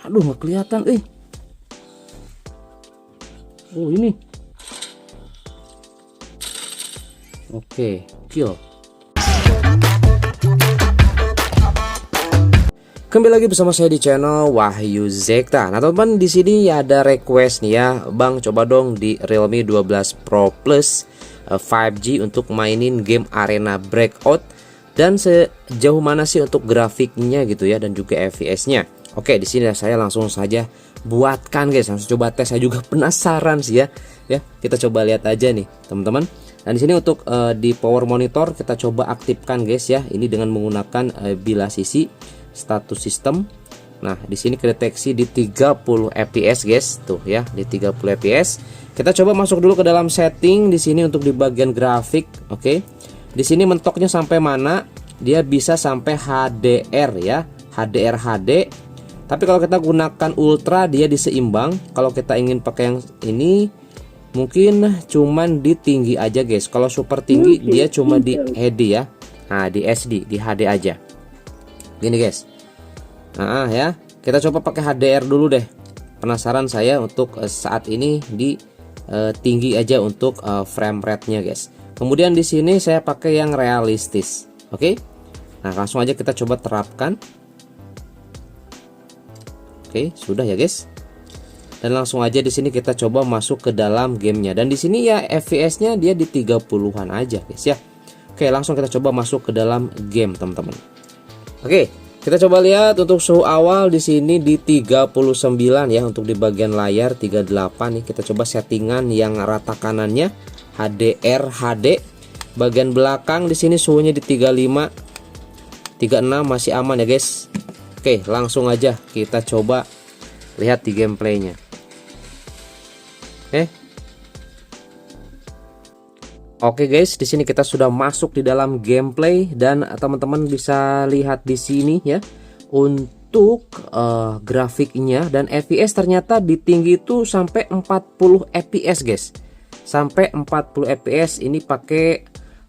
Aduh, nggak kelihatan, Oh, ini. Oke, kill. Kembali lagi bersama saya di channel Wahyu Zekta. Nah, teman-teman, di sini ada request nih ya, Bang, coba dong di Realme 12 Pro Plus 5G untuk mainin game Arena Breakout, dan sejauh mana sih untuk grafiknya gitu ya, dan juga FPS-nya. Oke, di sini saya langsung saja buatkan, guys. Langsung coba tes, saya juga penasaran sih ya. Ya, kita coba lihat aja nih, teman-teman. Dan di sini untuk di power monitor kita coba aktifkan, guys ya. Ini dengan menggunakan bilah sisi status sistem. Nah, di sini kedeteksi di 30 fps, guys. Tuh ya, di 30 fps. Kita coba masuk dulu ke dalam setting di sini untuk di bagian grafik. Oke. Di sini mentoknya sampai mana? Dia bisa sampai HDR ya, HDR HD. Tapi kalau kita gunakan ultra dia diseimbang. Kalau kita ingin pakai yang ini mungkin cuman di tinggi aja, guys. Kalau super tinggi dia cuma di HD ya. Nah, di SD, di HD aja. Gini, guys. Nah ya, kita coba pakai HDR dulu deh. Penasaran saya untuk saat ini di tinggi aja untuk frame rate-nya, guys. Kemudian di sini saya pakai yang realistis. Oke. Nah, langsung aja kita coba terapkan. Oke, sudah ya, guys. Dan langsung aja di sini kita coba masuk ke dalam gamenya. Dan di sini ya FPS-nya dia di 30-an aja, guys ya. Oke, langsung kita coba masuk ke dalam game, teman-teman. Oke, kita coba lihat untuk suhu awal di sini di 39 ya, untuk di bagian layar 38 nih. Kita coba settingan yang rata kanannya HDR HD. Bagian belakang di sini suhunya di 35, 36 masih aman ya, guys. Oke, langsung aja kita coba lihat di gameplaynya. Oke guys, di sini kita sudah masuk di dalam gameplay, dan teman-teman bisa lihat di sini ya untuk grafiknya dan FPS ternyata di tinggi itu sampai 40 fps, guys. Sampai 40 fps ini pakai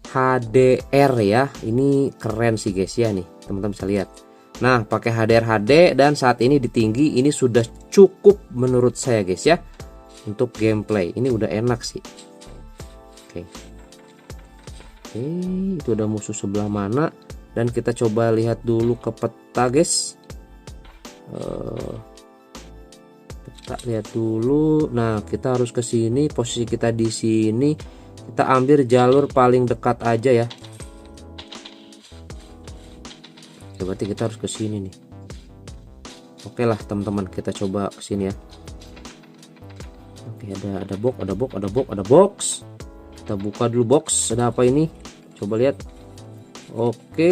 HDR ya. Ini keren sih, guys ya, nih teman-teman bisa lihat. Nah, pakai HDR HD, dan saat ini di tinggi ini sudah cukup menurut saya, guys ya. Untuk gameplay ini udah enak sih. Oke, itu ada musuh sebelah mana, dan kita coba lihat dulu ke peta, guys. Peta lihat dulu. Nah, kita harus ke sini, posisi kita di sini. Kita ambil jalur paling dekat aja ya. Berarti kita harus ke sini nih. Oke lah, teman-teman, kita coba ke sini ya. Oke, ada box. Kita buka dulu box, ada apa ini? Coba lihat. Oke.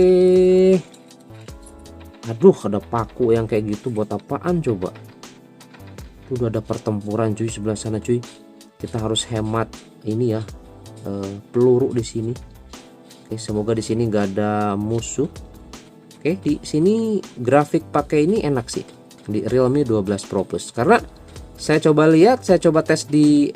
Aduh, ada paku yang kayak gitu buat apaan coba? Itu udah ada pertempuran cuy sebelah sana cuy. Kita harus hemat ini ya, peluru di sini. Oke, semoga di sini nggak ada musuh. Oke, di sini grafik pakai ini enak sih di Realme 12 Pro Plus, karena saya coba lihat, saya coba tes di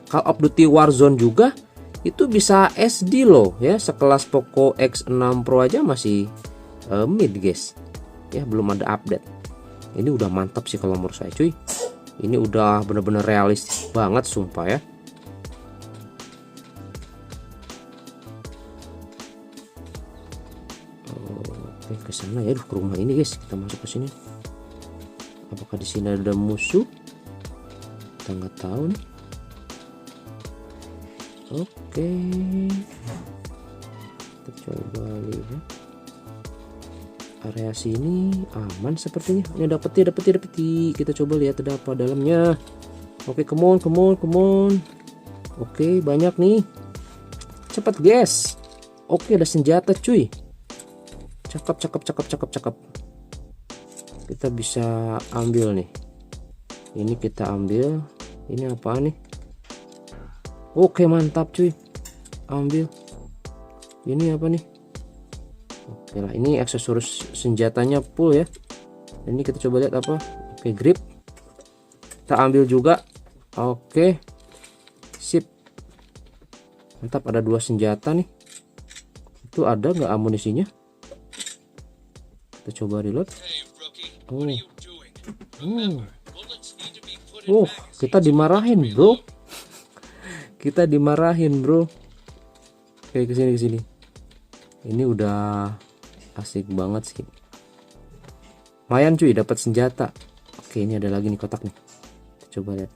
Call of Duty Warzone juga itu bisa SD loh ya, sekelas Poco X6 Pro aja masih mid, guys ya, belum ada update. Ini udah mantap sih kalau menurut saya cuy. Ini udah bener-bener realistis banget sumpah ya. Oke, ke sana ya, ke rumah ini, guys. Kita masuk ke sini. Apakah di sini ada musuh? Kita nggak tahu nih. Oke, kita coba lihat area sini aman sepertinya. Ini dapet. Kita coba lihat ada apa dalamnya. Oke, come on. Oke, banyak nih. Cepat, guys. Oke, ada senjata cuy. Cakep. Kita bisa ambil nih. Ini kita ambil. Ini apa nih? Oke, mantap cuy. Ambil. Ini apa nih? Oke lah, ini aksesoris senjatanya full ya. Ini kita coba lihat apa. Oke, grip. Kita ambil juga. Oke. Sip. Mantap, ada 2 senjata nih. Itu ada nggak amunisinya? Kita coba reload. Oh, Kita dimarahin, bro. Kita dimarahin, bro. Oke, kesini kesini. Ini udah asik banget sih. Lumayan cuy, dapat senjata. Oke, ini ada lagi nih kotak nih. Coba lihat.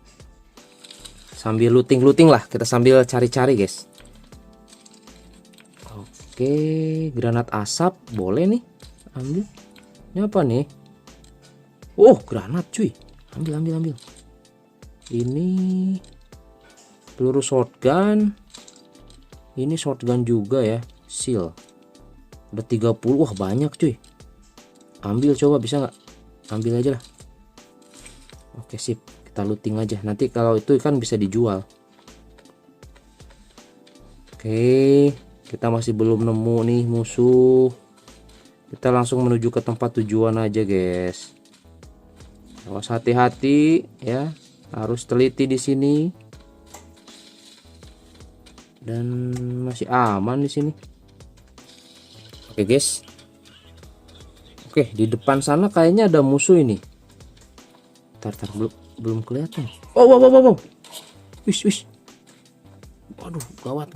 Sambil looting lah, kita sambil cari-cari, guys. Oke, granat asap boleh nih. Ambil. Ini apa nih? Oh, granat cuy. Ambil. Ini peluru shotgun. Ini shotgun juga ya. Seal. Udah 30. Wah, banyak cuy. Ambil, coba bisa nggak? Ambil aja lah. Oke, sip. Kita looting aja. Nanti kalau itu kan bisa dijual. Oke, kita masih belum nemu nih musuh. Kita langsung menuju ke tempat tujuan aja, guys. Awas, hati-hati ya. Harus teliti di sini. Dan masih aman di sini. Oke, guys. Oke, di depan sana kayaknya ada musuh ini. Tar, belum kelihatan. Oh, wow. Wis. Waduh, gawat,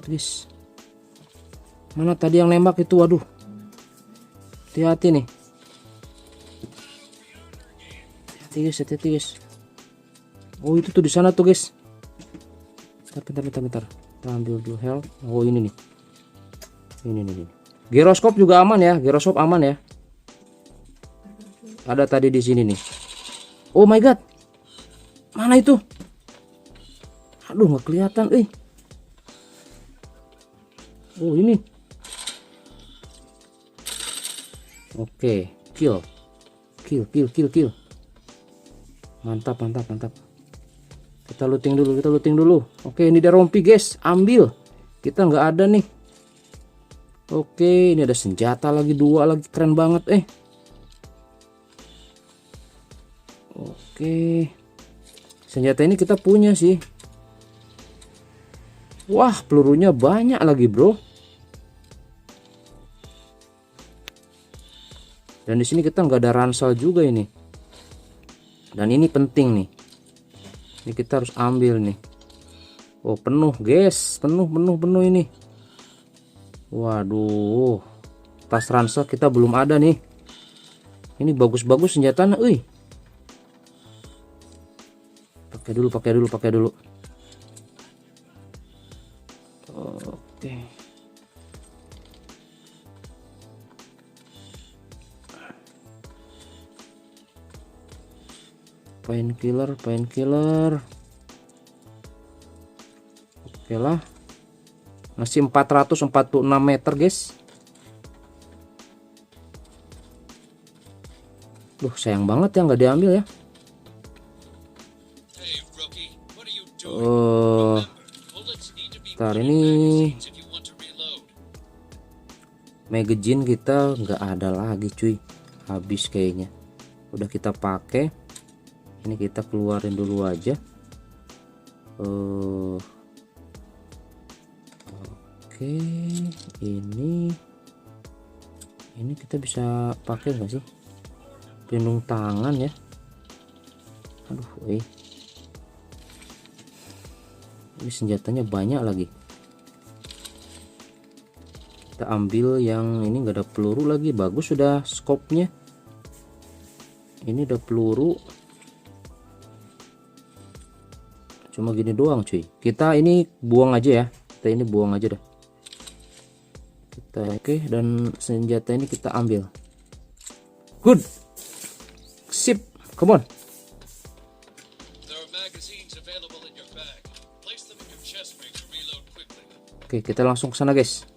guys. Mana tadi yang nembak itu? Waduh. Hati-hati nih. Hati-hati, guys. Oh, itu tuh di sana tuh, guys. Bentar. Kita ambil dulu health. Oh, ini nih. Ini. Giroskop juga aman ya. Giroskop aman ya. Ada tadi di sini nih. Oh my god. Mana itu? Aduh, nggak kelihatan, Oh, ini. Oke, kill. Mantap. Kita looting dulu. Oke, ini ada rompi, guys. Ambil. Kita nggak ada nih. Oke, ini ada senjata lagi, 2 lagi, keren banget. Oke. Senjata ini kita punya sih. Wah, pelurunya banyak lagi, bro. Dan di sini kita nggak ada ransel juga ini. Dan ini penting nih. Ini kita harus ambil nih. Oh, penuh, guys. Penuh ini. Waduh. Tas ransel kita belum ada nih. Ini bagus-bagus senjatanya, Pakai dulu. Oke. Painkiller. Oke lah. Masih 446 meter, guys. Duh, sayang banget ya nggak diambil ya. Ntar ini magazine kita nggak ada lagi, cuy. Habis kayaknya. Udah kita pakai. Ini kita keluarin dulu aja. Oke, ini kita bisa pakai nggak sih? Pelindung tangan ya. Aduh, ini senjatanya banyak lagi. Kita ambil yang ini, nggak ada peluru lagi. Bagus sudah scope-nya. Ini ada peluru. Cuma gini doang, cuy. Kita ini buang aja ya. Kita ini buang aja dah. Oke, dan senjata ini kita ambil. Good. Sip. Come on. Oke, kita langsung ke sana, guys.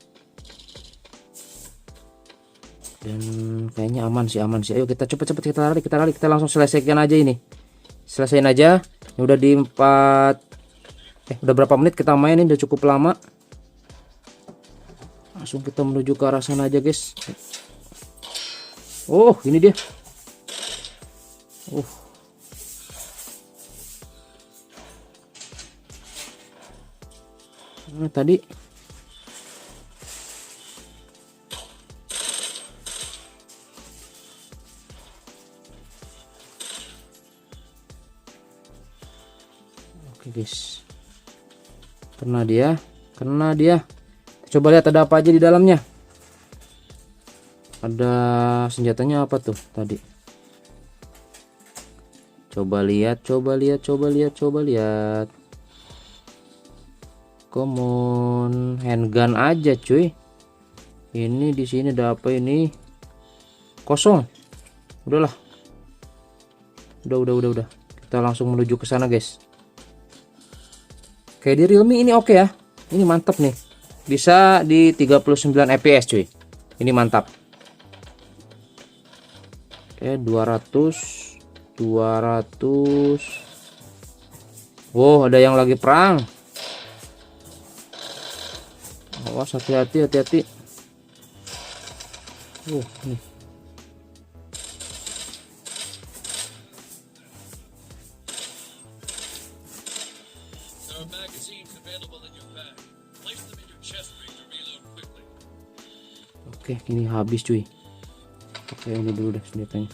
Dan kayaknya aman sih. Ayo kita cepet kita lari. Kita langsung selesaikan aja ini. Selesain aja. Ini udah di 4. Udah berapa menit kita main ini? Udah cukup lama. Langsung kita menuju ke arah sana aja, guys. Oh, ini dia. Tadi guys. Kena dia. Coba lihat ada apa aja di dalamnya. Ada senjatanya apa tuh tadi? Coba lihat. Come on, handgun aja cuy. Ini di sini ada apa ini? Kosong. Udahlah. Udah. Kita langsung menuju ke sana, guys. Kayak di Realme ini oke ya. Ini mantap nih. Bisa di 39 fps cuy. Ini mantap. Oke, 200. Wow, ada yang lagi perang. Awas, hati-hati. Nih. Oke, ini habis cuy. Oke, ini dulu dah senjatanya.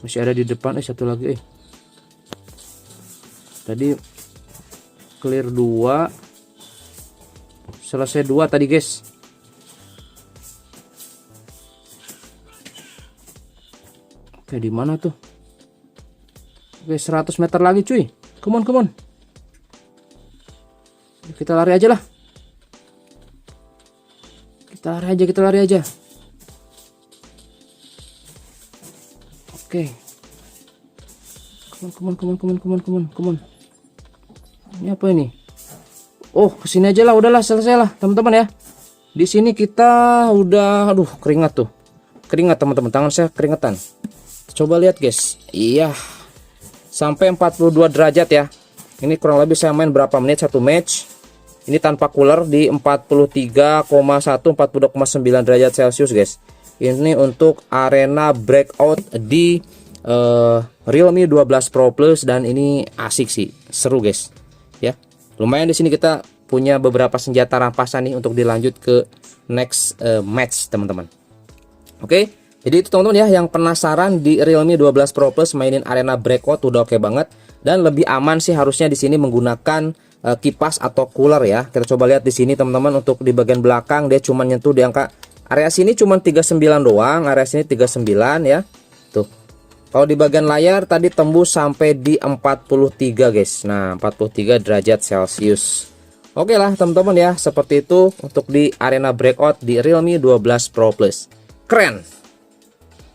Masih ada di depan, satu lagi. Tadi clear 2. Selesai 2 tadi, guys. Oke, di mana tuh? Oke, 100 meter lagi cuy. Come on. Kita lari aja lah. Kita lari aja. Oke. Come on. Ini apa ini? Oh, kesini aja lah, udahlah, selesai lah teman-teman ya. Di sini kita udah, aduh, keringat tuh. Keringat teman-teman, tangan saya keringetan. Coba lihat guys. Iya. Sampai 42 derajat ya. Ini kurang lebih saya main berapa menit satu match. Ini tanpa cooler di 43,1 40,9 derajat Celcius guys. Ini untuk arena breakout di Realme 12 Pro Plus, dan ini asik sih, seru guys. Ya. Lumayan di sini kita punya beberapa senjata rampasan nih untuk dilanjut ke next match teman-teman. Oke. Jadi itu teman-teman ya, yang penasaran di Realme 12 Pro Plus mainin arena breakout udah oke banget, dan lebih aman sih harusnya di sini menggunakan kipas atau cooler ya. Kita coba lihat di sini teman-teman, untuk di bagian belakang dia cuma nyentuh di angka area sini cuma 39 doang, area sini 39 ya. Tuh. Kalau di bagian layar tadi tembus sampai di 43 guys. Nah, 43 derajat Celcius. Oke lah teman-teman ya, seperti itu untuk di arena breakout di Realme 12 Pro Plus. Keren.